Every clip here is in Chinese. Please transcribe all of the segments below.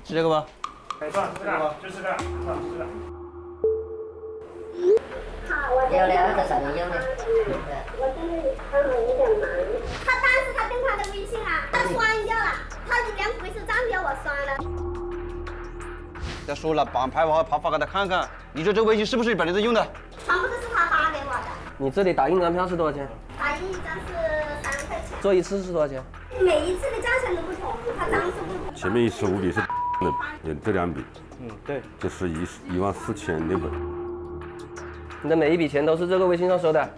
是这个吧？哎，算这个，就是这个，算这个。有两个小朋友的。我这里帮忙有点忙。他但是他用他的微信啊，他删掉了，他连回收账给我删了。再说了，帮拍完发给他看看，你说这微信是不是你本人在用的？全部都是他发给我的。你这里打印张票是多少钱？打印一张是3块钱。做一次是多少钱？每一次的价钱都不同，他张数不同。前面15笔是的，这2笔，对，这是14600。你的每一笔钱都是这个微信上收的？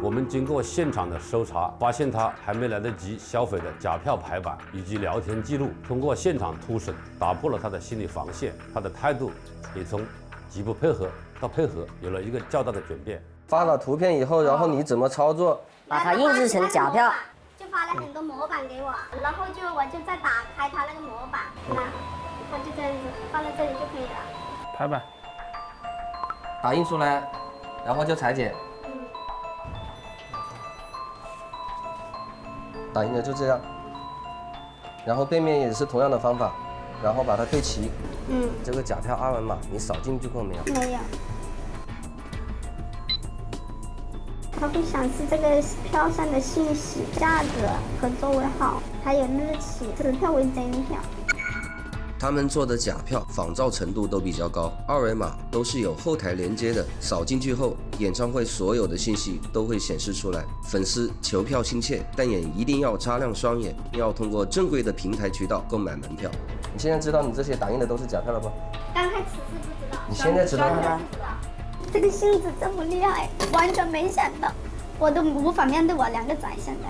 我们经过现场的搜查，发现他还没来得及消费的假票排版以及聊天记录，通过现场突审，打破了他的心理防线，他的态度也从极不配合到配合，有了一个较大的转变。发了图片以后，然后你怎么操作？把它印制成假票。就发了很多模板给我，然后我就再打开他那个模板，他就这样子放在这里就可以了。拍吧。打印出来，然后就裁剪。打印的就这样，然后背面也是同样的方法，然后把它对齐。这个假票2维码你扫进去过没有？没有。它会显示这个票上的信息、价格和座位号，还有日期。此票为真票。他们做的假票仿造程度都比较高，2维码都是有后台连接的，扫进去后，演唱会所有的信息都会显示出来。粉丝求票心切，但也一定要擦亮双眼，要通过正规的平台渠道购买门票。你现在知道你这些打印的都是假票了吧？刚开始是不知道。你现在知道了吗？这个性子这么厉害，完全没想到，我都无法面对我2个仔现在。